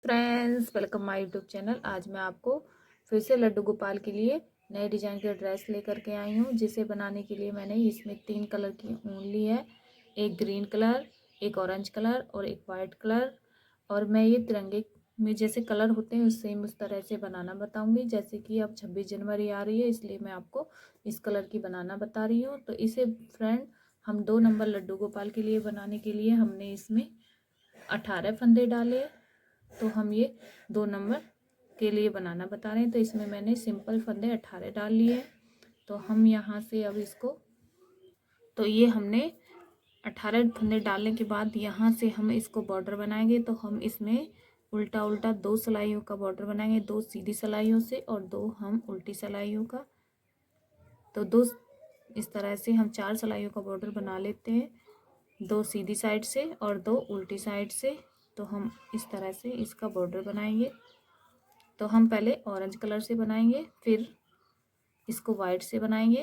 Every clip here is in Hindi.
Friends, welcome my YouTube channel. आज मैं आपको फिर से लड्डू गोपाल के लिए नए डिजाइन के ड्रेस लेकर के आई हूँ, जिसे बनाने के लिए मैंने इसमें 3 कलर की ऊन ली है। एक ग्रीन कलर, एक ऑरेंज कलर और एक वाइट कलर। और मैं ये तिरंगे में जैसे कलर होते हैं उससे उस तरह से बनाना बताऊंगी। जैसे कि अब 26 जनवरी आ रही है, इसलिए मैं आपको इस कलर की बनाना बता रही हूँ। तो इसे फ्रेंड हम 2 नंबर लड्डू गोपाल के लिए बनाने के लिए हमने इसमें 18 फंदे डाले। तो हम ये 2 नंबर के लिए बनाना बता रहे हैं। तो इसमें मैंने सिंपल फंदे 18 डाल लिए। तो हम यहाँ से अब इसको, तो ये हमने 18 फंदे डालने के बाद यहाँ से हम इसको बॉर्डर बनाएंगे। तो हम इसमें उल्टा उल्टा 2 सिलाइयों का बॉर्डर बनाएंगे, 2 सीधी सिलाइयों से और 2 हम उल्टी सिलाइयों का। तो 2 इस तरह से हम 4 सिलाइयों का बॉर्डर बना लेते हैं, 2 सीधी साइड से और 2 उल्टी साइड से। तो हम इस तरह से इसका बॉर्डर बनाएंगे। तो हम पहले ऑरेंज कलर से बनाएंगे, फिर इसको वाइट से बनाएंगे।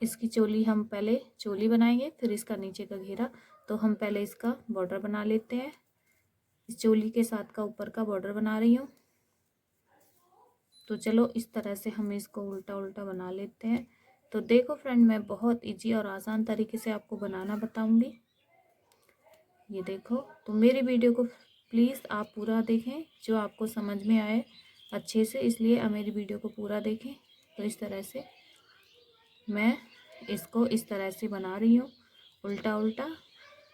इसकी चोली हम पहले चोली बनाएंगे, फिर इसका नीचे का घेरा। तो हम पहले इसका बॉर्डर बना लेते हैं। इस चोली के साथ का ऊपर का बॉर्डर बना रही हूँ। तो चलो इस तरह से हम इसको उल्टा उल्टा बना लेते हैं। तो देखो फ्रेंड, मैं बहुत इजी और आसान तरीके से आपको बनाना बताऊंगी। ये देखो, तो मेरी वीडियो को प्लीज़ आप पूरा देखें, जो आपको समझ में आए अच्छे से, इसलिए आप मेरी वीडियो को पूरा देखें। तो इस तरह से मैं इसको इस तरह से बना रही हूँ, उल्टा उल्टा।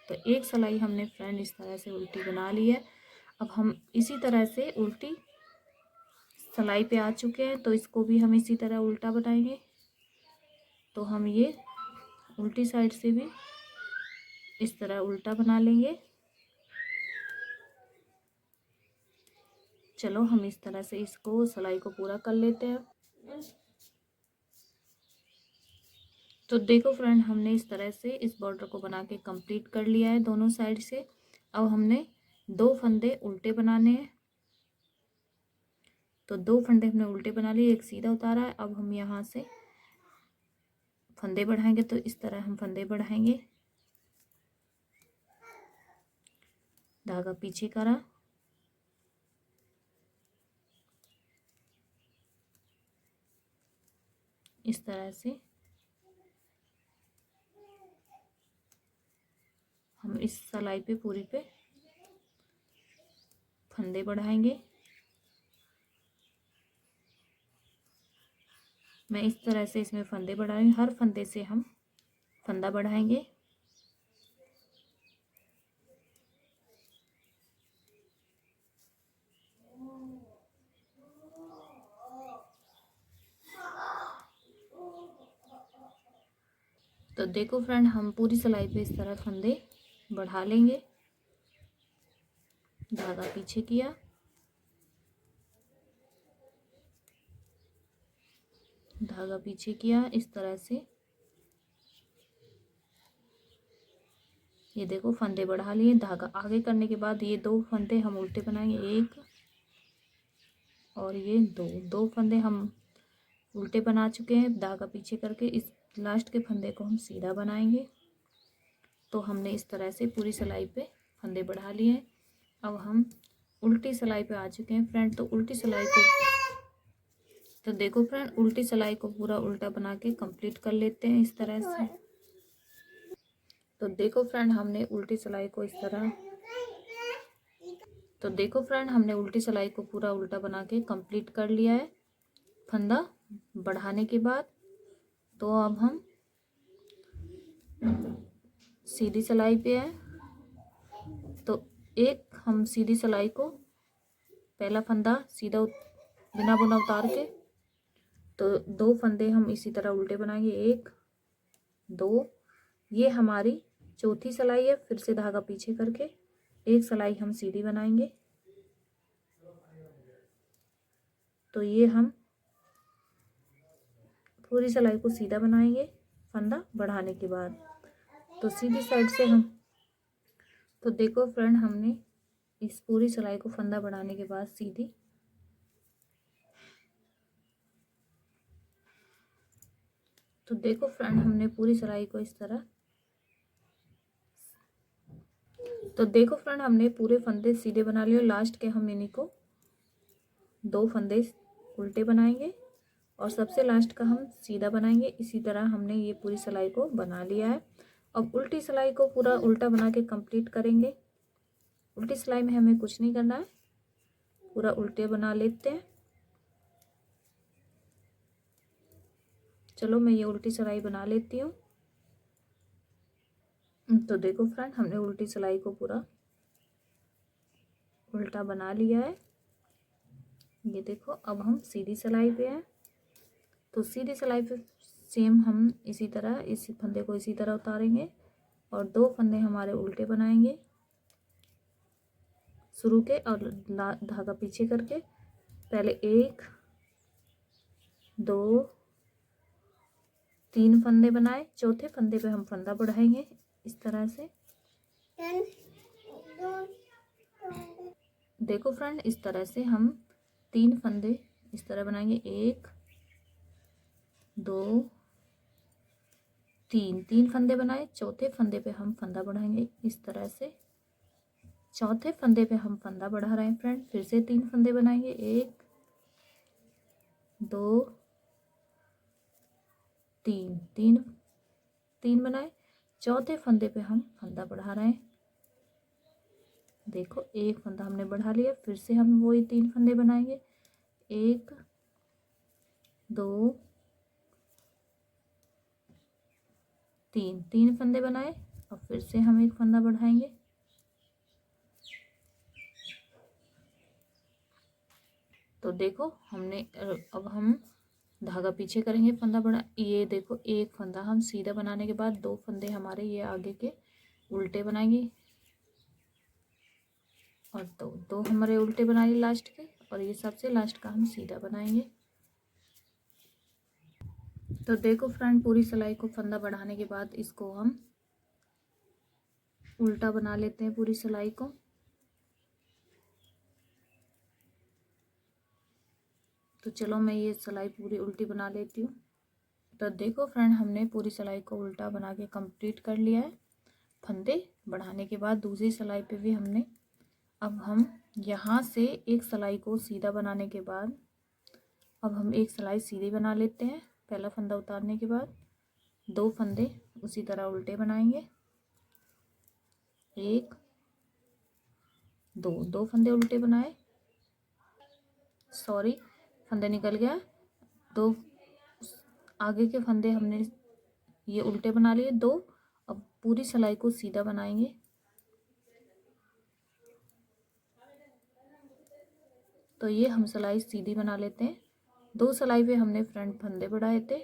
तो एक सिलाई हमने फ्रेंड इस तरह से उल्टी बना ली है। अब हम इसी तरह से उल्टी सिलाई पे आ चुके हैं, तो इसको भी हम इसी तरह उल्टा बनाएंगे। तो हम ये उल्टी साइड से भी इस तरह उल्टा बना लेंगे। चलो हम इस तरह से इसको सिलाई को पूरा कर लेते हैं। तो देखो फ्रेंड, हमने इस तरह से इस बॉर्डर को बना के कंप्लीट कर लिया है दोनों साइड से। अब हमने 2 फंदे उल्टे बनाने हैं। तो 2 फंदे हमने उल्टे बना लिए, एक सीधा उतारा है। अब हम यहाँ से फंदे बढ़ाएंगे। तो इस तरह हम फंदे बढ़ाएंगे, धागा पीछे करा, इस तरह से हम इस सिलाई पे पूरी पे फंदे बढ़ाएंगे। मैं इस तरह से इसमें फंदे बढ़ाएंगे, हर फंदे से हम फंदा बढ़ाएंगे। तो देखो फ्रेंड, हम पूरी सिलाई पे इस तरह फंदे बढ़ा लेंगे। धागा पीछे किया, धागा पीछे किया, इस तरह से। ये देखो फंदे बढ़ा लिए, धागा आगे करने के बाद ये 2 फंदे हम उल्टे बनाएंगे, एक और ये 2 फंदे हम उल्टे बना चुके हैं, धागा पीछे करके। इस लास्ट के फंदे को हम सीधा बनाएंगे। तो हमने इस तरह से पूरी सिलाई पे फंदे बढ़ा लिए हैं। अब हम उल्टी सिलाई पे आ चुके हैं फ्रेंड। तो उल्टी सिलाई को, तो देखो फ्रेंड, उल्टी सिलाई को पूरा उल्टा बना के कंप्लीट कर लेते हैं इस तरह से। तो देखो फ्रेंड, हमने उल्टी सिलाई को इस तरह, तो देखो फ्रेंड, हमने उल्टी सिलाई को पूरा उल्टा बना के कंप्लीट कर लिया है फंदा बढ़ाने के बाद। तो अब हम सीधी सिलाई पे है। तो एक हम सीधी सिलाई को पहला फंदा सीधा बिना बुना उतार के, तो 2 फंदे हम इसी तरह उल्टे बनाएंगे, 1 2। ये हमारी चौथी सिलाई है। फिर से धागा पीछे करके एक सिलाई हम सीधी बनाएंगे। तो ये हम पूरी सिलाई को सीधा बनाएंगे फंदा बढ़ाने के बाद। तो सीधी साइड से हम, तो देखो फ्रेंड, हमने इस पूरी सिलाई को फंदा बढ़ाने के बाद सीधी, तो देखो फ्रेंड, हमने पूरी सिलाई को इस तरह तो देखो फ्रेंड, हमने पूरे फंदे सीधे बना लिए। लास्ट के हम इन्हीं को 2 फंदे उल्टे बनाएंगे और सबसे लास्ट का हम सीधा बनाएंगे। इसी तरह हमने ये पूरी सिलाई को बना लिया है। अब उल्टी सिलाई को पूरा उल्टा बना के कंप्लीट करेंगे। उल्टी सिलाई में हमें कुछ नहीं करना है, पूरा उल्टे बना लेते हैं। चलो मैं ये उल्टी सिलाई बना लेती हूँ। तो देखो फ्रेंड, हमने उल्टी सिलाई को पूरा उल्टा बना लिया है। ये देखो, अब हम सीधी सिलाई पे हैं। तो सीधी सिलाई पे सेम हम इसी तरह इस फंदे को इसी तरह उतारेंगे और 2 फंदे हमारे उल्टे बनाएंगे शुरू के, और धागा पीछे करके पहले 1 2 3 फंदे बनाए। चौथे फंदे पे हम फंदा बढ़ाएंगे इस तरह से। देखो फ्रेंड, इस तरह से हम 3 फंदे इस तरह बनाएंगे। 1 2 3 फंदे बनाए। चौथे फंदे पे हम फंदा बढ़ाएंगे इस तरह से। चौथे फंदे पे हम फंदा बढ़ा रहे हैं फ्रेंड। फिर से 3 फंदे बनाएंगे। 1 2 3 3 बनाए। चौथे फंदे पे हम फंदा बढ़ा रहे हैं। देखो, 1 फंदा हमने बढ़ा लिया। फिर से हम वही 3 फंदे बनाएंगे। 1 2 3 फंदे बनाए और फिर से हम 1 फंदा बढ़ाएंगे। तो देखो, हमने अब हम धागा पीछे करेंगे, फंदा बढ़ा। ये देखो, 1 फंदा हम सीधा बनाने के बाद 2 फंदे हमारे ये आगे के उल्टे बनाएंगे और दो हमारे उल्टे बनाएंगे लास्ट के, और ये सबसे लास्ट का हम सीधा बनाएंगे। तो देखो फ्रेंड, पूरी सिलाई को फंदा बढ़ाने के बाद इसको हम उल्टा बना लेते हैं पूरी सिलाई को। तो चलो मैं ये सिलाई पूरी उल्टी बना लेती हूँ। तो देखो फ्रेंड, हमने पूरी सिलाई को उल्टा बना के कंप्लीट कर लिया है। फंदे बढ़ाने के बाद दूसरी सिलाई पे भी हमने, अब हम यहाँ से एक सिलाई को सीधा बनाने के बाद अब हम एक सिलाई सीधी बना लेते हैं। पहला फंदा उतारने के बाद 2 फंदे उसी तरह उल्टे बनाएंगे। 1 2 फंदे उल्टे बनाए। सॉरी, फंदे निकल गया। 2 आगे के फंदे हमने ये उल्टे बना लिए 2। अब पूरी सिलाई को सीधा बनाएंगे। तो ये हम सिलाई सीधी बना लेते हैं। 2 सिलाई पे हमने फ्रंट फंदे बढ़ाए थे।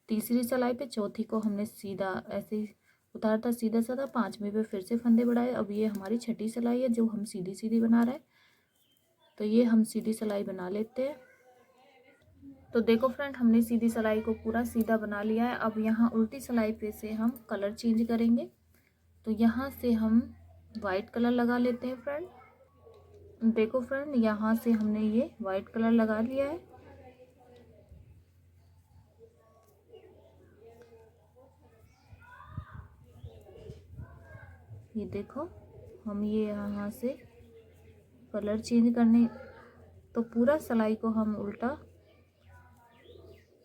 तीसरी सिलाई पे चौथी को हमने सीधा ऐसे ही उतारा था, सीधा साधा। 5वीं पे फिर से फंदे बढ़ाए। अब ये हमारी छठी सिलाई है जो हम सीधी सीधी बना रहे हैं। तो ये हम सीधी सिलाई बना लेते हैं। तो देखो फ्रेंड, हमने सीधी सिलाई को पूरा सीधा बना लिया है। अब यहाँ उल्टी सिलाई पे से हम कलर चेंज करेंगे। तो यहाँ से हम वाइट कलर लगा लेते हैं फ्रेंड। देखो फ्रेंड, यहाँ से हमने ये वाइट कलर लगा लिया है। ये देखो, हम ये यहाँ से कलर चेंज करने, तो पूरा सिलाई को हम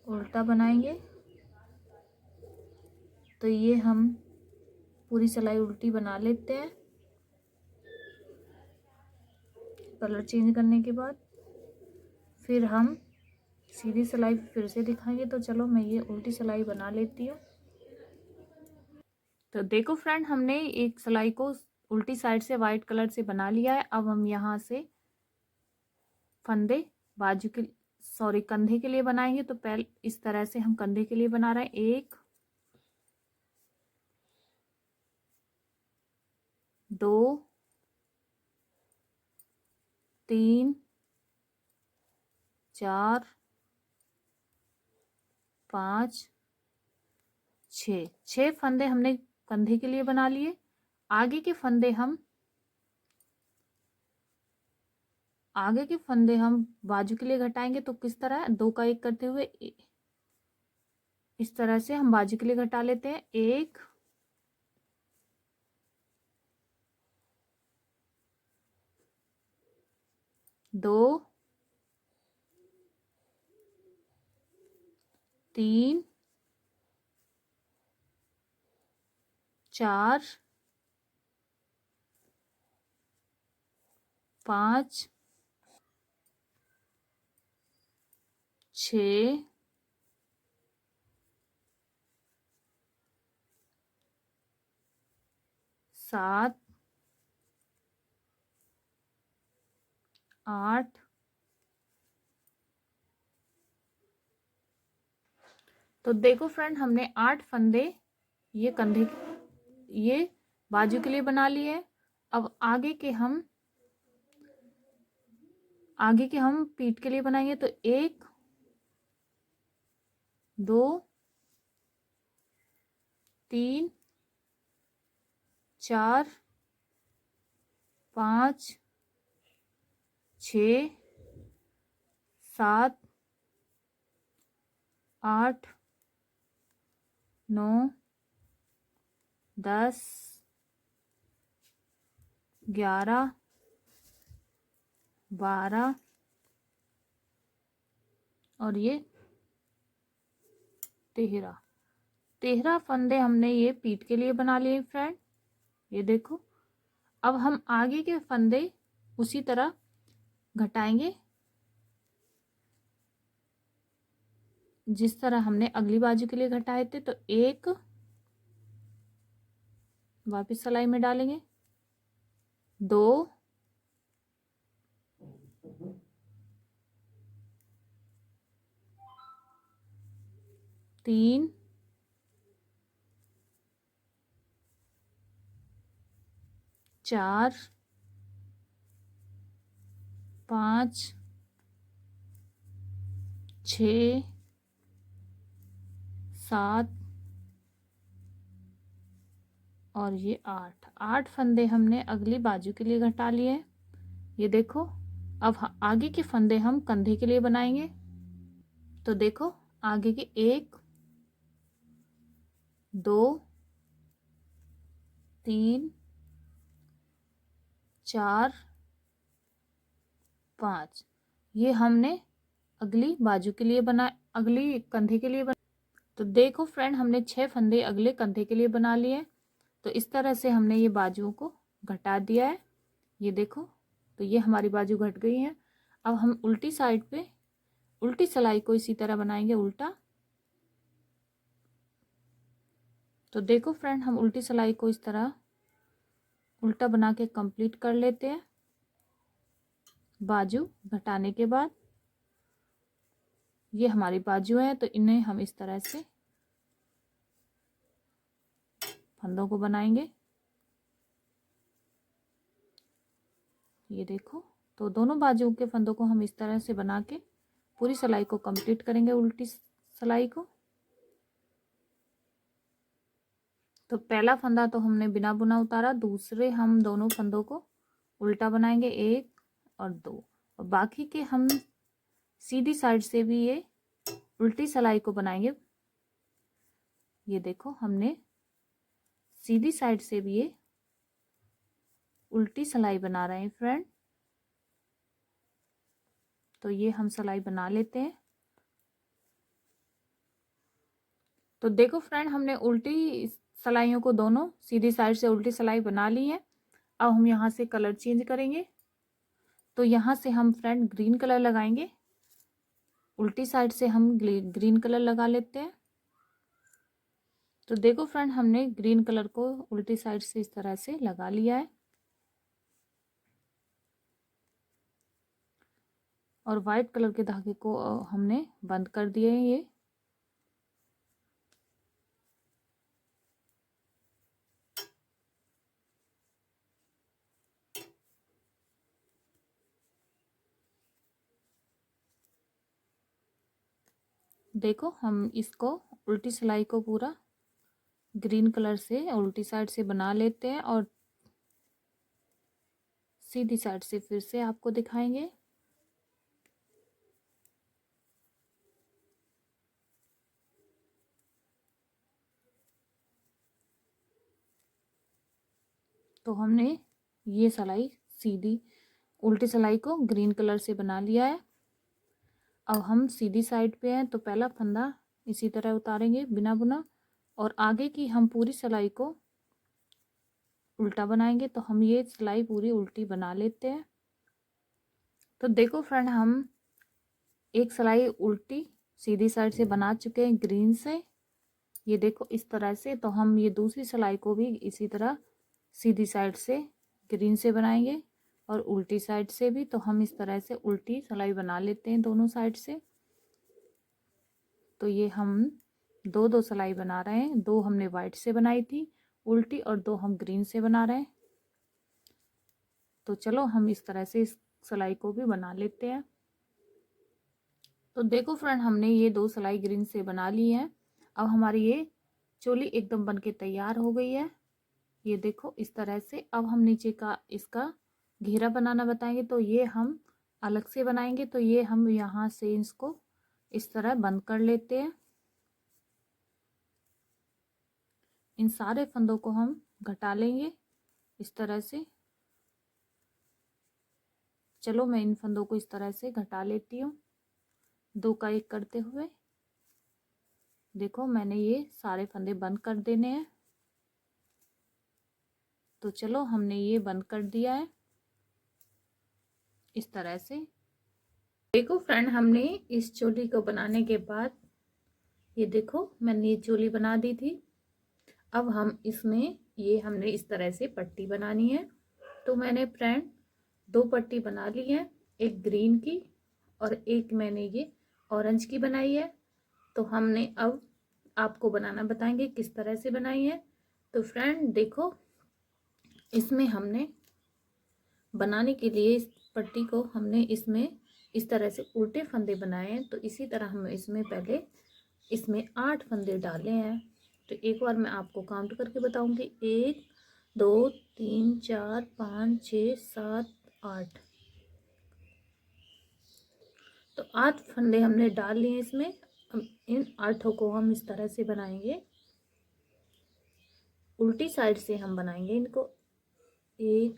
उल्टा बनाएंगे। तो ये हम पूरी सिलाई उल्टी बना लेते हैं कलर चेंज करने के बाद। फिर हम सीधी सिलाई फिर से दिखाएंगे। तो चलो मैं ये उल्टी सिलाई बना लेती हूँ। तो देखो फ्रेंड, हमने एक सिलाई को उल्टी साइड से वाइट कलर से बना लिया है। अब हम यहाँ से फंदे बाजू के, सॉरी, कंधे के लिए बनाएंगे। तो पहले इस तरह से हम कंधे के लिए बना रहे हैं। 1 2 3 4 5 6 फंदे हमने कंधे के लिए बना लिए। आगे के फंदे हम बाजू के लिए घटाएंगे। तो किस तरह, 2 का 1 करते हुए इस तरह से हम बाजू के लिए घटा लेते हैं। 1 2 3 4 5 6 7 8। तो देखो फ्रेंड, हमने 8 फंदे ये कंधे ये बाजू के लिए बना लिए। अब आगे के हम पीठ के लिए बनाएंगे। तो 1 2 3 4 5 6 7 8 9 10 11 12 और ये 13 फंदे हमने ये पीठ के लिए बना लिए फ्रेंड। ये देखो, अब हम आगे के फंदे उसी तरह घटाएंगे जिस तरह हमने अगली बाजू के लिए घटाए थे। तो 1 वापस सिलाई में डालेंगे, 2 3 4 5 6 7 और ये 8 फंदे हमने अगली बाजू के लिए घटा लिए हैं। ये देखो, अब आगे के फंदे हम कंधे के लिए बनाएंगे। तो देखो, आगे के 1 2 3 4 5 ये हमने अगली बाजू के लिए अगली कंधे के लिए तो देखो फ्रेंड, हमने 6 फंदे अगले कंधे के लिए बना लिए। तो इस तरह से हमने ये बाजुओं को घटा दिया है। ये देखो, तो ये हमारी बाजू घट गई है। अब हम उल्टी साइड पे उल्टी सिलाई को इसी तरह बनाएंगे उल्टा। तो देखो फ्रेंड, हम उल्टी सिलाई को इस तरह उल्टा बना के कंप्लीट कर लेते हैं। बाजू घटाने के बाद ये हमारी बाजू है, तो इन्हें हम इस तरह से फंदों को बनाएंगे। ये देखो, तो दोनों बाजुओं के फंदों को हम इस तरह से बना के पूरी सिलाई को कंप्लीट करेंगे उल्टी सिलाई को। तो पहला फंदा तो हमने बिना बुना उतारा, दूसरे हम दोनों फंदों को उल्टा बनाएंगे 1 और 2, और बाकी के हम सीधी साइड से भी ये उल्टी सिलाई को बनाएंगे। ये देखो, हमने सीधी साइड से भी ये उल्टी सिलाई बना रहे हैं फ्रेंड। तो ये हम सिलाई बना लेते हैं। तो देखो फ्रेंड, हमने उल्टी सिलाइयों को दोनों सीधी साइड से उल्टी सिलाई बना ली है। अब हम यहाँ से कलर चेंज करेंगे। तो यहाँ से हम फ्रेंड ग्रीन कलर लगाएंगे। उल्टी साइड से हम ग्रीन कलर लगा लेते हैं। तो देखो फ्रेंड, हमने ग्रीन कलर को उल्टी साइड से इस तरह से लगा लिया है। और वाइट कलर के धागे को हमने बंद कर दिए हैं ये। देखो, हम इसको उल्टी सिलाई को पूरा ग्रीन कलर से उल्टी साइड से बना लेते हैं और सीधी साइड से फिर से आपको दिखाएंगे। तो हमने ये सिलाई सीधी उल्टी सिलाई को ग्रीन कलर से बना लिया है। अब हम सीधी साइड पे हैं तो पहला फंदा इसी तरह उतारेंगे बिना बुना, और आगे की हम पूरी सिलाई को उल्टा बनाएंगे। तो हम ये सिलाई पूरी उल्टी बना लेते हैं। तो देखो फ्रेंड, हम एक सिलाई उल्टी सीधी साइड से बना चुके हैं ग्रीन से, ये देखो इस तरह से। तो हम ये दूसरी सिलाई को भी इसी तरह सीधी साइड से ग्रीन से बनाएंगे और उल्टी साइड से भी। तो हम इस तरह से उल्टी सिलाई बना लेते हैं दोनों साइड से। तो ये हम दो दो सिलाई बना रहे हैं, दो हमने वाइट से बनाई थी उल्टी और दो हम ग्रीन से बना रहे हैं। तो चलो हम इस तरह से इस सिलाई को भी बना लेते हैं। तो देखो फ्रेंड, हमने ये दो सिलाई ग्रीन से बना ली है। अब हमारी ये चोली एकदम बन के तैयार हो गई है, ये देखो इस तरह से। अब हम नीचे का इसका घेरा बनाना बताएंगे, तो ये हम अलग से बनाएंगे। तो ये हम यहाँ से इसको इस तरह बंद कर लेते हैं। इन सारे फंदों को हम घटा लेंगे इस तरह से। चलो मैं इन फंदों को इस तरह से घटा लेती हूँ, दो का एक करते हुए। देखो मैंने ये सारे फंदे बंद कर देने हैं। तो चलो हमने ये बंद कर दिया है इस तरह से। देखो फ्रेंड, हमने इस चोली को बनाने के बाद ये देखो मैंने ये चोली बना दी थी। अब हम इसमें ये हमने इस तरह से पट्टी बनानी है। तो मैंने फ्रेंड दो पट्टी बना ली है, एक ग्रीन की और एक मैंने ये ऑरेंज की बनाई है। तो हमने अब आपको बनाना बताएंगे किस तरह से बनाई है। तो फ्रेंड देखो, इसमें हमने बनाने के लिए इस पट्टी को हमने इसमें इस तरह से उल्टे फंदे बनाए हैं। तो इसी तरह हम इसमें पहले इसमें 8 फंदे डाले हैं। तो एक बार मैं आपको काउंट करके बताऊंगी, 1 2 3 4 5 6 7 8। तो 8 फंदे हमने डाल लिए इसमें। अब इन 8 को हम इस तरह से बनाएंगे, उल्टी साइड से हम बनाएंगे इनको। 1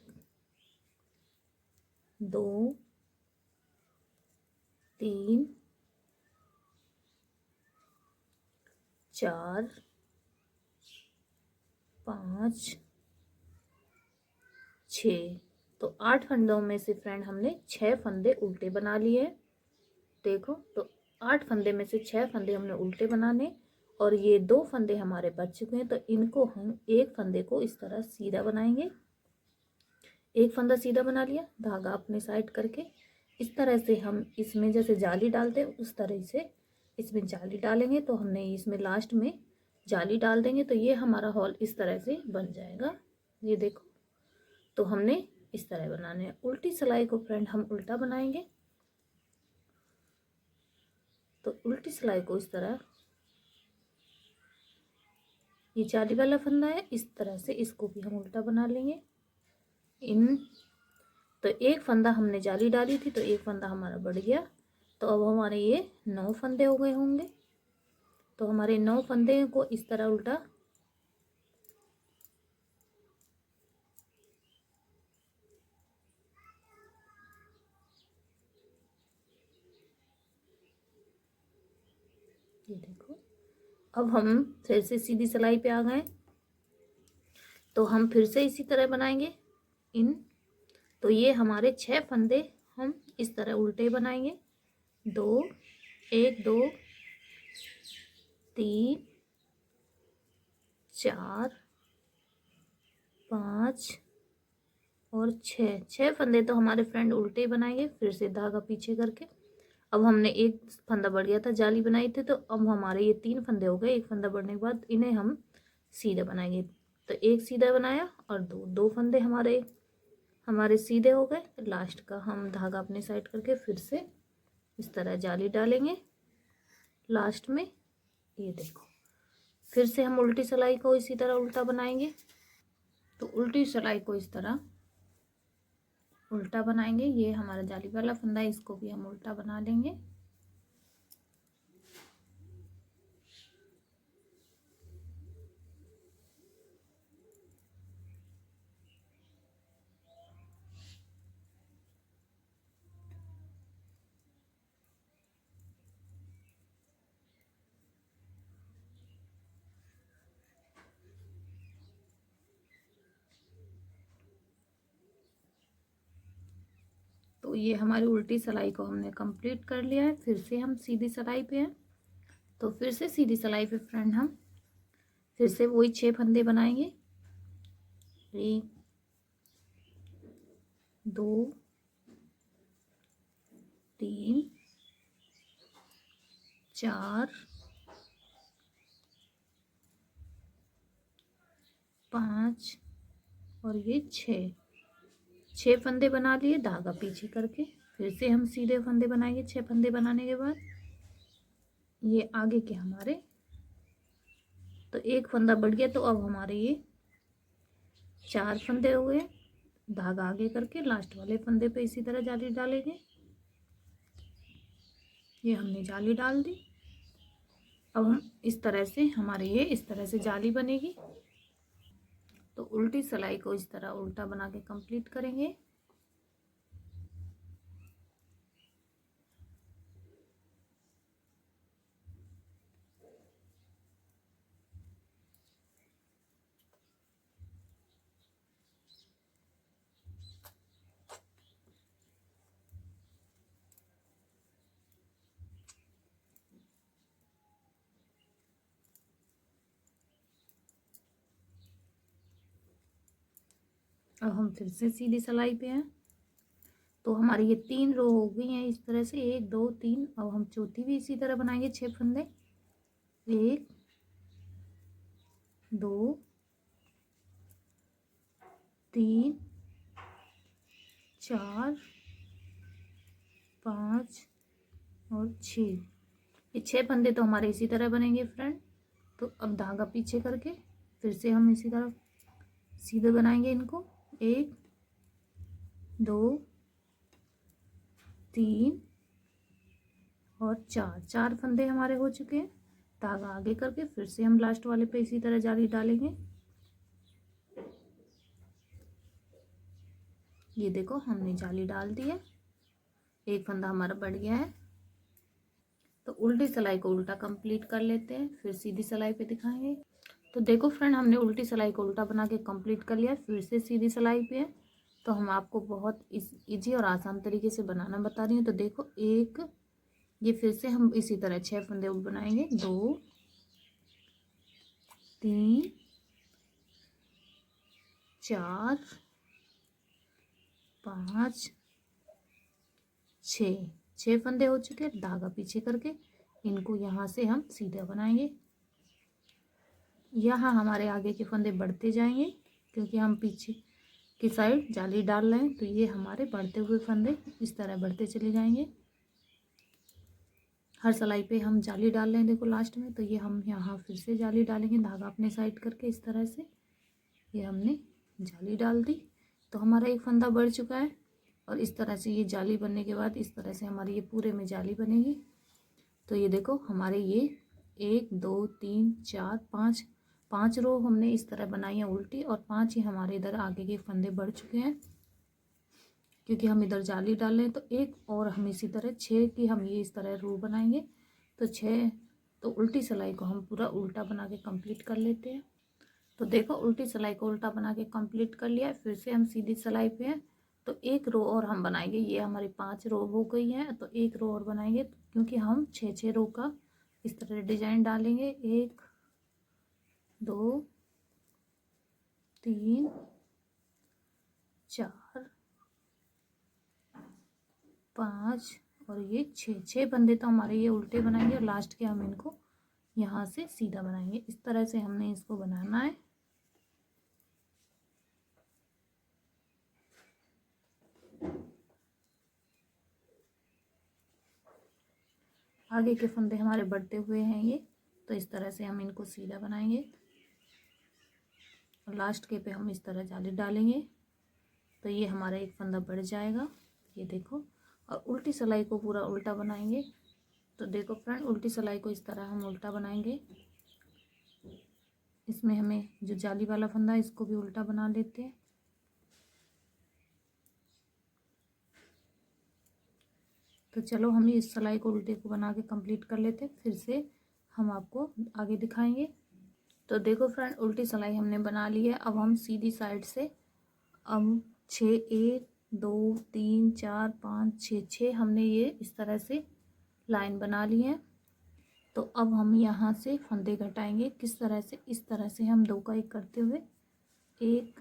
2 3 4 5 6। तो 8 फंदों में से फ्रेंड हमने 6 फंदे उल्टे बना लिए। देखो, तो 8 फंदे में से 6 फंदे हमने उल्टे बनाने, और ये 2 फंदे हमारे बच चुके हैं। तो इनको हम एक फंदे को इस तरह सीधा बनाएंगे। एक फंदा सीधा बना लिया, धागा अपने साइड करके इस तरह से हम इसमें जैसे जाली डालते हैं उस तरह से इसमें जाली डालेंगे। तो हमने इसमें लास्ट में जाली डाल देंगे, तो ये हमारा हॉल इस तरह से बन जाएगा। ये देखो, तो हमने इस तरह बनाने हैं। उल्टी सिलाई को फ्रेंड हम उल्टा बनाएंगे। तो उल्टी सिलाई को इस तरह, ये जाली वाला फंदा है, इस तरह से इसको भी हम उल्टा बना लेंगे। इन तो एक फंदा हमने जाली डाली थी, तो एक फंदा हमारा बढ़ गया। तो अब हमारे ये 9 फंदे हो गए होंगे। तो हमारे 9 फंदे को इस तरह उल्टा, ये देखो। अब हम फिर से सीधी सिलाई पे आ गए। तो हम फिर से इसी तरह बनाएंगे इन। तो ये हमारे 6 फंदे हम इस तरह उल्टे बनाएंगे। 2 1 2 3 4 5 और 6 फंदे तो हमारे फ्रेंड उल्टे ही बनाएंगे, फिर से धागा पीछे करके। अब हमने एक फंदा बढ़ गया था, जाली बनाई थी। तो अब हमारे ये 3 फंदे हो गए। एक फंदा बढ़ने के बाद इन्हें हम सीधा बनाएंगे। तो एक सीधा बनाया और दो फंदे हमारे सीधे हो गए। लास्ट का हम धागा अपने साइड करके फिर से इस तरह जाली डालेंगे लास्ट में। ये देखो, फिर से हम उल्टी सिलाई को इसी तरह उल्टा बनाएंगे। तो उल्टी सिलाई को इस तरह उल्टा बनाएंगे। ये हमारा जाली वाला फंदा है, इसको भी हम उल्टा बना लेंगे। तो ये हमारी उल्टी सिलाई को हमने कंप्लीट कर लिया है। फिर से हम सीधी सिलाई पे हैं, तो फिर से सीधी सिलाई पे फ्रेंड हम फिर से वही 6 फंदे बनाएंगे। 1 2 3 4 5 और ये 6 फंदे बना लिए धागा पीछे करके। फिर से हम सीधे फंदे बनाएंगे। 6 फंदे बनाने के बाद ये आगे के हमारे, तो एक फंदा बढ़ गया, तो अब हमारे ये 4 फंदे हो गए। धागा आगे करके लास्ट वाले फंदे पे इसी तरह जाली डालेंगे। ये हमने जाली डाल दी। अब हम इस तरह से, हमारे ये इस तरह से जाली बनेगी। तो उल्टी सिलाई को इस तरह उल्टा बना के कंप्लीट करेंगे। अब हम फिर से सीधी सिलाई पे हैं। तो हमारी ये 3 रो हो गई हैं इस तरह से, 1 2 3। अब हम चौथी भी इसी तरह बनाएंगे। 6 फंदे, 1 2 3 4 5 और 6। ये 6 फंदे तो हमारे इसी तरह बनेंगे फ्रेंड। तो अब धागा पीछे करके फिर से हम इसी तरह सीधे बनाएंगे इनको। 1 2 3 और 4 फंदे हमारे हो चुके हैं। धागा आगे करके फिर से हम लास्ट वाले पे इसी तरह जाली डालेंगे। ये देखो हमने जाली डाल दी है। एक फंदा हमारा बढ़ गया है। तो उल्टी सिलाई को उल्टा कंप्लीट कर लेते हैं, फिर सीधी सिलाई पे दिखाएंगे। तो देखो फ्रेंड, हमने उल्टी सिलाई को उल्टा बना के कंप्लीट कर लिया। फिर से सीधी सिलाई पे है। तो हम आपको बहुत इजी और आसान तरीके से बनाना बता रही हूँ। तो देखो, एक, ये फिर से हम इसी तरह 6 फंदे बनाएंगे। 2 3 4 5 6 फंदे हो चुके हैं। धागा पीछे करके इनको यहाँ से हम सीधा बनाएंगे। यहाँ हमारे आगे के फंदे बढ़ते जाएंगे क्योंकि हम पीछे की साइड जाली डाल रहे हैं। तो ये हमारे बढ़ते हुए फंदे इस तरह बढ़ते चले जाएंगे। हर सिलाई पे हम जाली डाल रहे हैं देखो लास्ट में। तो ये हम यहाँ फिर से जाली डालेंगे, धागा अपने साइड करके इस तरह से। ये हमने जाली डाल दी। तो हमारा एक फंदा बढ़ चुका है। और इस तरह से ये जाली बनने के बाद इस तरह से हमारी ये पूरे में जाली बनेगी। तो ये देखो हमारे ये 1 2 3 4 5 रो हमने इस तरह बनाई है उल्टी, और 5 ही हमारे इधर आगे के फंदे बढ़ चुके हैं क्योंकि हम इधर जाली डाल रहे हैं। तो एक और हम इसी तरह 6 की हम ये इस तरह रो बनाएंगे। तो 6, तो उल्टी सिलाई को हम पूरा उल्टा बना के कंप्लीट कर लेते हैं। तो देखो, उल्टी सिलाई को उल्टा बना के कंप्लीट कर लिया है। फिर से हम सीधी सिलाई पे हैं। तो एक रो और हम बनाएंगे। ये हमारी 5 रो हो गई है। तो एक रो और बनाएंगे क्योंकि हम 6 रो का इस तरह डिजाइन डालेंगे। 1 2 3 4 5 और ये 6 फंदे तो हमारे ये उल्टे बनाएंगे, और लास्ट के हम इनको यहाँ से सीधा बनाएंगे। इस तरह से हमने इसको बनाना है। आगे के फंदे हमारे बढ़ते हुए हैं ये, तो इस तरह से हम इनको सीधा बनाएंगे, और लास्ट के पे हम इस तरह जाली डालेंगे। तो ये हमारा एक फंदा बढ़ जाएगा, ये देखो। और उल्टी सिलाई को पूरा उल्टा बनाएंगे। तो देखो फ्रेंड, उल्टी सिलाई को इस तरह हम उल्टा बनाएंगे। इसमें हमें जो जाली वाला फंदा है इसको भी उल्टा बना लेते हैं। तो चलो हम इस सिलाई को उल्टे को बना के कंप्लीट कर लेते हैं, फिर से हम आपको आगे दिखाएंगे। तो देखो फ्रेंड, उल्टी सिलाई हमने बना ली है। अब हम सीधी साइड से अब 6 1 2 3 4 5 6 6 हमने ये इस तरह से लाइन बना ली है। तो अब हम यहाँ से फंदे घटाएंगे। किस तरह से? इस तरह से हम 2 का 1 करते हुए 1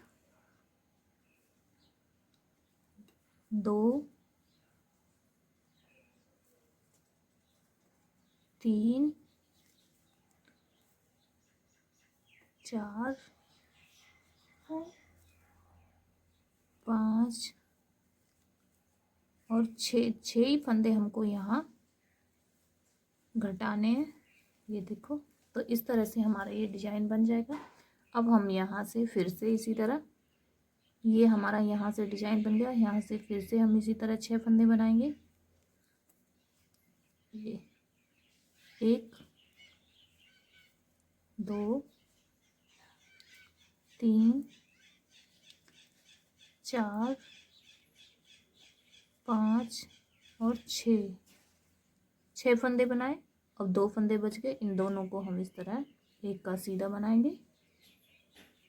2 3 4 5 और 6 ही फंदे हमको यहाँ घटाने हैं। ये देखो, तो इस तरह से हमारा ये डिजाइन बन जाएगा। अब हम यहाँ से फिर से इसी तरह, ये हमारा यहाँ से डिजाइन बन गया। यहाँ से फिर से हम इसी तरह 6 फंदे बनाएंगे। ये 1 2 3 4 5 और 6 फंदे बनाए। अब 2 फंदे बच गए। इन दोनों को हम इस तरह एक का सीधा बनाएंगे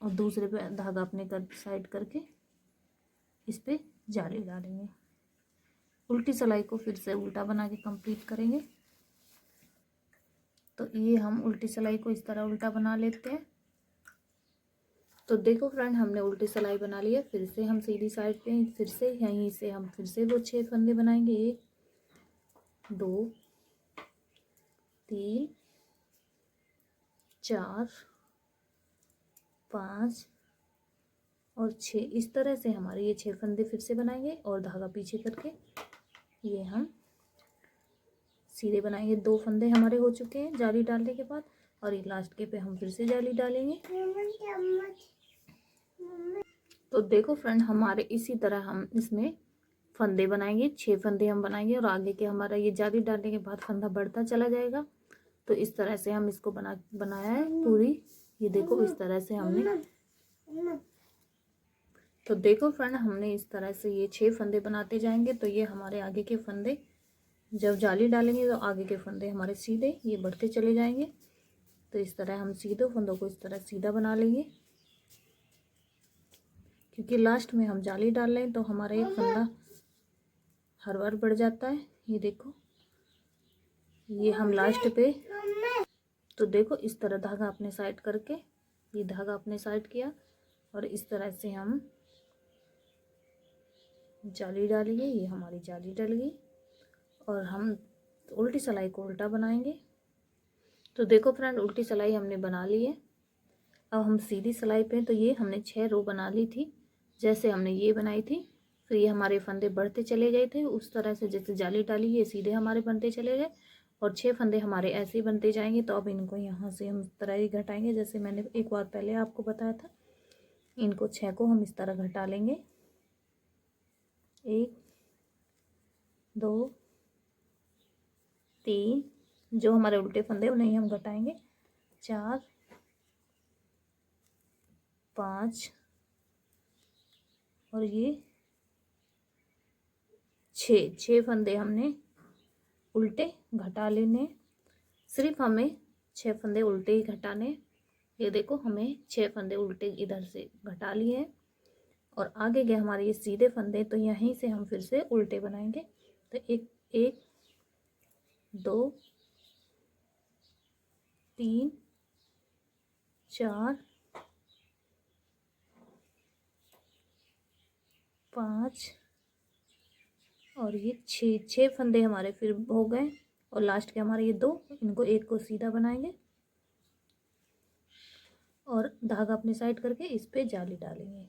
और दूसरे पे धागा अपने साइड करके इस पे जाली डालेंगे। उल्टी सिलाई को फिर से उल्टा बना के कंप्लीट करेंगे। तो ये हम उल्टी सिलाई को इस तरह उल्टा बना लेते हैं। तो देखो फ्रेंड, हमने उल्टी सिलाई बना ली है। फिर से हम सीधी साइड पे फिर से यहीं से हम फिर से वो 6 फंदे बनाएंगे। 1 2 3 4 5 और 6। इस तरह से हमारे ये 6 फंदे फिर से बनाएंगे और धागा पीछे करके ये हम सीधे बनाएंगे। 2 फंदे हमारे हो चुके हैं जाली डालने के बाद, और ये लास्ट के पे हम फिर से जाली डालेंगे। तो देखो फ्रेंड, हमारे इसी तरह हम इसमें फंदे बनाएंगे। 6 फंदे हम बनाएंगे और आगे के हमारा ये जाली डालने के बाद फंदा बढ़ता चला जाएगा। तो इस तरह से हम इसको बनाया है पूरी। ये देखो, इस तरह से हमने, तो देखो फ्रेंड, हमने इस तरह से ये 6 फंदे बनाते जाएंगे। तो ये हमारे आगे के फंदे, जब जाली डालेंगे तो आगे के फंदे हमारे सीधे ये बढ़ते चले जाएंगे। तो इस तरह हम सीधे फंदों को इस तरह सीधा बना लेंगे, क्योंकि लास्ट में हम जाली डाल रहे हैं तो हमारा एक फंदा हर बार बढ़ जाता है। ये देखो, ये हम लास्ट पे, तो देखो इस तरह धागा अपने साइड करके, ये धागा अपने साइड किया और इस तरह से हम जाली डालेंगे। ये हमारी जाली डल गई और हम उल्टी सिलाई को उल्टा बनाएंगे। तो देखो फ्रेंड, उल्टी सिलाई हमने बना ली है। अब हम सीधी सिलाई पे, तो ये हमने 6 रो बना ली थी जैसे हमने ये बनाई थी। फिर ये हमारे फंदे बढ़ते चले गए थे उस तरह से, जैसे जाली डाली ये सीधे हमारे बनते चले गए और 6 फंदे हमारे ऐसे ही बनते जाएंगे। तो अब इनको यहाँ से हम इस तरह ही घटाएंगे, जैसे मैंने एक बार पहले आपको बताया था। इनको 6 को हम इस तरह घटा लेंगे। 1 2 3, जो हमारे उल्टे फंदे उन्हें हम घटाएंगे। 4 5 और ये 6 फंदे हमने उल्टे घटा लेने। सिर्फ हमें 6 फंदे उल्टे ही घटाने। ये देखो, हमें 6 फंदे उल्टे इधर से घटा लिए हैं और आगे गए हमारे ये सीधे फंदे, तो यहीं से हम फिर से उल्टे बनाएंगे। तो 1 2 3 4 5 और ये 6 फंदे हमारे फिर हो गए और लास्ट के हमारे ये 2, इनको 1 को सीधा बनाएंगे और धागा अपने साइड करके इस पे जाली डालेंगे।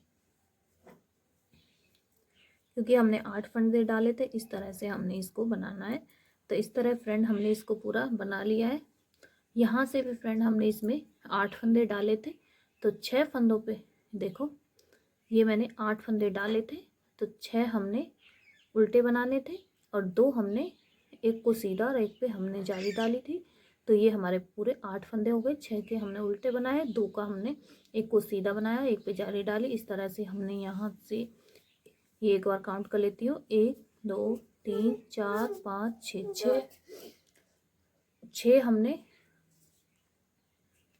क्योंकि हमने 8 फंदे डाले थे, इस तरह से हमने इसको बनाना है। तो इस तरह फ्रेंड हमने इसको पूरा बना लिया है। यहाँ से भी फ्रेंड हमने इसमें 8 फंदे डाले थे। तो 6 फंदों पे देखो, ये मैंने 8 फंदे डाले थे, तो 6 हमने उल्टे बनाने थे और 2 हमने, 1 को सीधा और 1 पे हमने जाली डाली थी। तो ये हमारे पूरे 8 फंदे हो गए। 6 के हमने उल्टे बनाए, 2 का हमने 1 को सीधा बनाया, 1 पे जाली डाली। इस तरह से हमने यहाँ से, ये एक बार काउंट कर लेती हूँ, 1 2 3 4 5 6 6 हमने।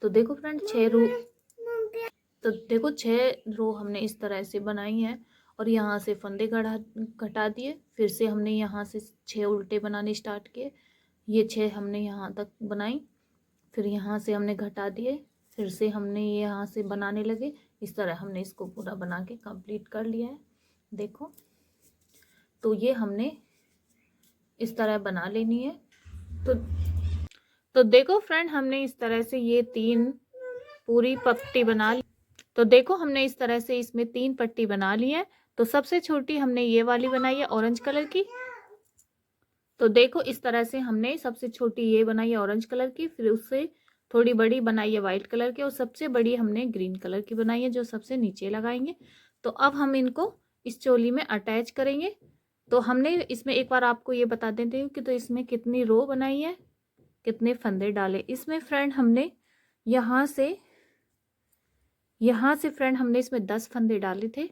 तो देखो फ्रेंड, 6 रो, तो देखो 6 रो हमने इस तरह से बनाई है और यहाँ से फंदे घटा दिए। फिर से हमने यहाँ से 6 उल्टे बनाने स्टार्ट किए। ये 6 हमने यहाँ तक बनाई, फिर यहाँ से हमने घटा दिए, फिर से हमने ये यहाँ से बनाने लगे। इस तरह हमने इसको पूरा बना के कंप्लीट कर लिया है। देखो, तो ये हमने इस तरह बना लेनी है। तो देखो फ्रेंड, हमने इस तरह से ये 3 पूरी पट्टी बना ली। तो देखो, हमने इस तरह से इसमें 3 पट्टी बना ली है। तो सबसे छोटी हमने ये वाली बनाई है ऑरेंज कलर की। तो देखो, इस तरह से हमने सबसे छोटी ये बनाई है ऑरेंज कलर की, फिर उससे थोड़ी बड़ी बनाई है वाइट कलर की, और सबसे बड़ी हमने ग्रीन कलर की बनाई है जो सबसे नीचे लगाएंगे। तो अब हम इनको इस चोली में अटैच करेंगे। तो हमने इसमें एक बार आपको ये बता देती हूँ कि तो इसमें कितनी रो बनाई है, कितने फंदे डाले। इसमें फ्रेंड हमने यहाँ से फ्रेंड हमने इसमें 10 फंदे डाले थे।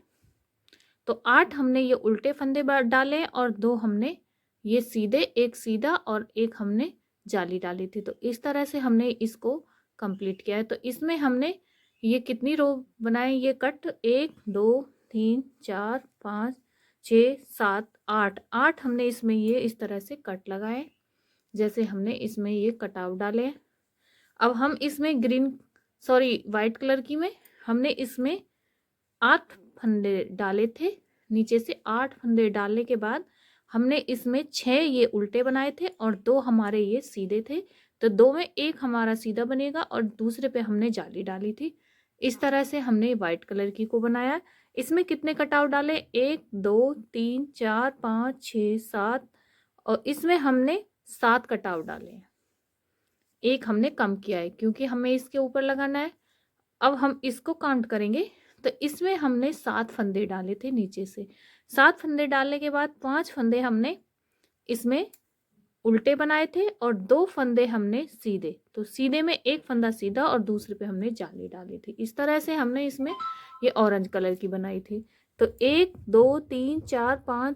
तो 8 हमने ये उल्टे फंदे डाले और 2 हमने ये सीधे, एक सीधा और एक हमने जाली डाली थी। तो इस तरह से हमने इसको कंप्लीट किया है। तो इसमें हमने ये कितनी रो बनाए, ये कट 1 2 3 4 5 6 7 8 हमने इसमें ये इस तरह से कट लगाए, जैसे हमने इसमें ये कटआउट डाले हैं। अब हम इसमें वाइट कलर की में हमने इसमें 8 फंदे डाले थे। नीचे से 8 फंदे डालने के बाद हमने इसमें 6 ये उल्टे बनाए थे और 2 हमारे ये सीधे थे। तो 2 में एक हमारा सीधा बनेगा और दूसरे पे हमने जाली डाली थी। इस तरह से हमने वाइट कलर की को बनाया। इसमें कितने कटआउट डाले, 1 2 3 4 5 6 7, और इसमें हमने 7 कटआउट डाले हैं। एक हमने कम किया है क्योंकि हमें इसके ऊपर लगाना है। अब हम इसको काउंट करेंगे। तो इसमें हमने 7 फंदे डाले थे नीचे से। 7 फंदे डालने के बाद 5 फंदे हमने इसमें उल्टे बनाए थे और 2 फंदे हमने सीधे। तो सीधे में एक फंदा सीधा और दूसरे पे हमने जाली डाली थी। इस तरह से हमने इसमें ये ऑरेंज कलर की बनाई थी। तो 1 2 3 4 5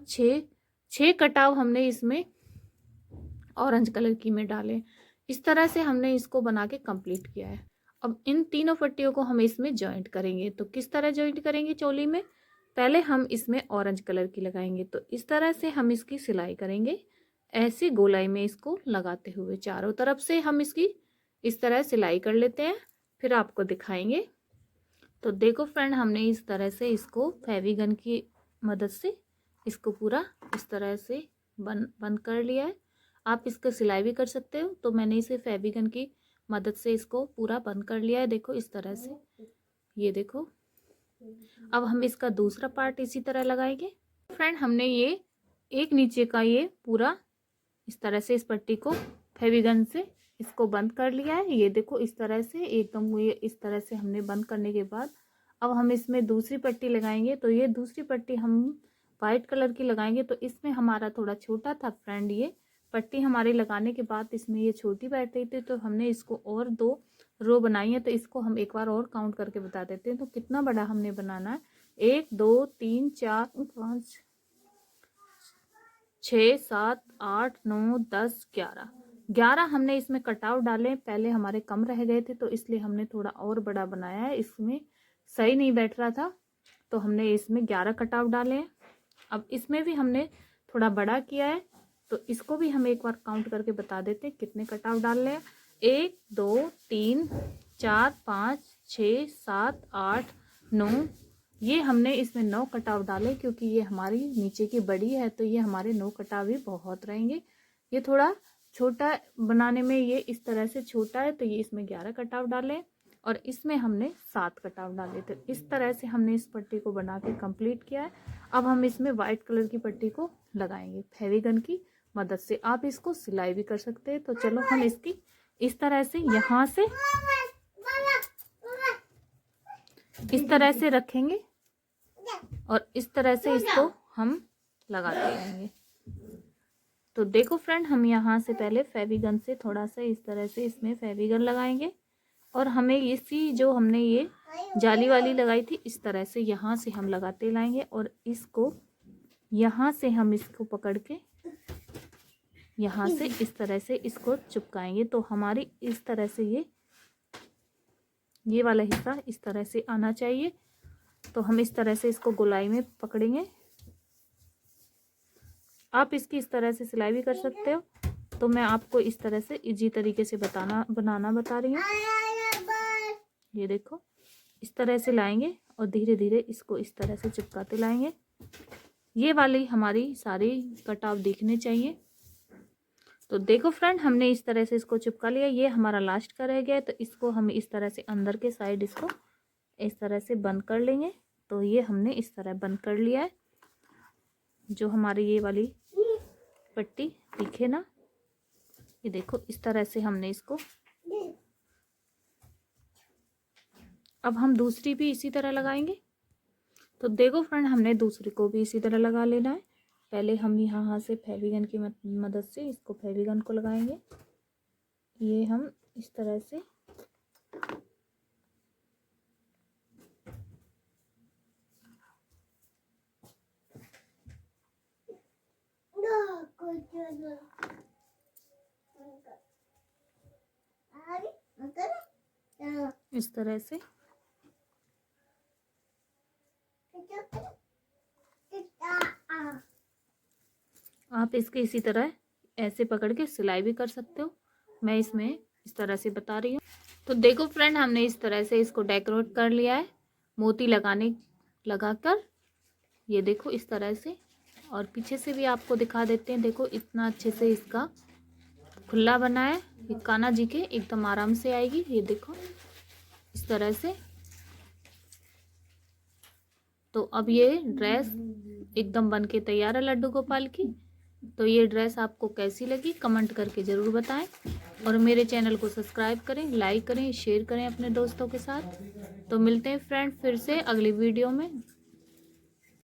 6 कटाव हमने इसमें ऑरेंज कलर की में डाले। इस तरह से हमने इसको बना के कंप्लीट किया है। अब इन तीनों पट्टियों को हम इसमें जॉइंट करेंगे। तो किस तरह जॉइंट करेंगे चोली में, पहले हम इसमें ऑरेंज कलर की लगाएंगे। तो इस तरह से हम इसकी सिलाई करेंगे, ऐसे गोलाई में इसको लगाते हुए चारों तरफ से हम इसकी इस तरह सिलाई कर लेते हैं, फिर आपको दिखाएंगे। तो देखो फ्रेंड, हमने इस तरह से इसको फेविगन की मदद से इसको पूरा इस तरह से बंद कर लिया है। आप इसका सिलाई भी कर सकते हो। तो मैंने इसे फेविगन की मदद से इसको पूरा बंद कर लिया है। देखो इस तरह से, ये देखो। अब हम इसका दूसरा पार्ट इसी तरह लगाएंगे। फ्रेंड, हमने ये एक नीचे का ये पूरा इस तरह से इस पट्टी को फेविगन से इसको बंद कर लिया है। ये देखो इस तरह से एकदम ये इस तरह से हमने बंद करने के बाद अब हम इसमें दूसरी पट्टी लगाएंगे। तो ये दूसरी पट्टी हम वाइट कलर की लगाएंगे। तो इसमें हमारा थोड़ा छोटा था फ्रेंड, ये पट्टी हमारे लगाने के बाद इसमें ये छोटी बैठ रही थी। तो हमने इसको और 2 रो बनाई है। तो इसको हम एक बार और काउंट करके बता देते हैं। तो कितना बड़ा हमने बनाना है, 1 2 3 4 5 6 7 8 9 10 11 हमने इसमें कटआउट डाले। पहले हमारे कम रह गए थे तो इसलिए हमने थोड़ा और बड़ा बनाया है, इसमें सही नहीं बैठ रहा था। तो हमने इसमें 11 कटआउट डाले हैं। अब इसमें भी हमने थोड़ा बड़ा किया है। तो इसको भी हम एक बार काउंट करके बता देते हैं कितने कटआउट डाल रहे हैं। 1 2 3 4 5 6 7 8 9, ये हमने इसमें 9 कटाव डाले क्योंकि ये हमारी नीचे की बड़ी है। तो ये हमारे 9 कटाव ही बहुत रहेंगे। ये थोड़ा छोटा बनाने में ये इस तरह से छोटा है, तो ये इसमें 11 कटाव डाले और इसमें हमने 7 कटाव डाले। तो इस तरह से हमने इस पट्टी को बना के कंप्लीट किया है। अब हम इसमें वाइट कलर की पट्टी को लगाएंगे फेविगन की मदद से। आप इसको सिलाई भी कर सकते हैं। तो चलो हम इसकी इस तरह से यहाँ से इस तरह से रखेंगे और इस तरह से इसको हम लगाते रहेंगे। तो देखो फ्रेंड, हम यहाँ से पहले फेविगन से थोड़ा सा इस तरह से इसमें फेविगन लगाएंगे और हमें इसी जो हमने ये जाली वाली लगाई थी इस तरह से यहाँ से हम लगाते लाएंगे और इसको यहाँ से हम इसको पकड़ के यहाँ से इस तरह से इसको चिपकाएंगे। तो हमारी इस तरह से ये वाला हिस्सा इस तरह से आना चाहिए। तो हम इस तरह से इसको गोलाई में पकड़ेंगे। आप इसकी इस तरह से सिलाई भी कर सकते हो, तो मैं आपको इस तरह से इजी तरीके से बनाना बता रही हूँ। ये देखो, इस तरह से लाएंगे और धीरे धीरे इसको इस तरह से चिपकाते लाएंगे। ये वाली हमारी सारी कटाव दिखने चाहिए। तो देखो फ्रेंड, हमने इस तरह से इसको चिपका लिया। ये हमारा लास्ट का रह गया है, तो इसको हम इस तरह से अंदर के साइड इसको इस तरह से बंद कर लेंगे। तो ये हमने इस तरह बंद कर लिया है। जो हमारी ये वाली पट्टी दिखे ना, ये देखो इस तरह से हमने इसको। अब हम दूसरी भी इसी तरह लगाएंगे। तो देखो फ्रेंड, हमने दूसरी को भी इसी तरह लगा लेना है। पहले हम यहाँ से फेविगन की मदद से इसको फेविगन को लगाएंगे। ये हम इस तरह से इस तरह से आप इसके इसी तरह ऐसे पकड़ के सिलाई भी कर सकते हो। मैं इसमें इस तरह से बता रही हूँ। तो देखो फ्रेंड, हमने इस तरह से इसको डेकोरेट कर लिया है मोती लगाकर। ये देखो इस तरह से, और पीछे से भी आपको दिखा देते हैं। देखो इतना अच्छे से इसका खुला बना है। ये कान्हा जी के एकदम आराम से आएगी। ये देखो इस तरह से। तो अब ये ड्रेस एकदम बन के तैयार है लड्डू गोपाल की। तो ये ड्रेस आपको कैसी लगी कमेंट करके ज़रूर बताएं, और मेरे चैनल को सब्सक्राइब करें, लाइक करें, शेयर करें अपने दोस्तों के साथ। तो मिलते हैं फ्रेंड फिर से अगली वीडियो में।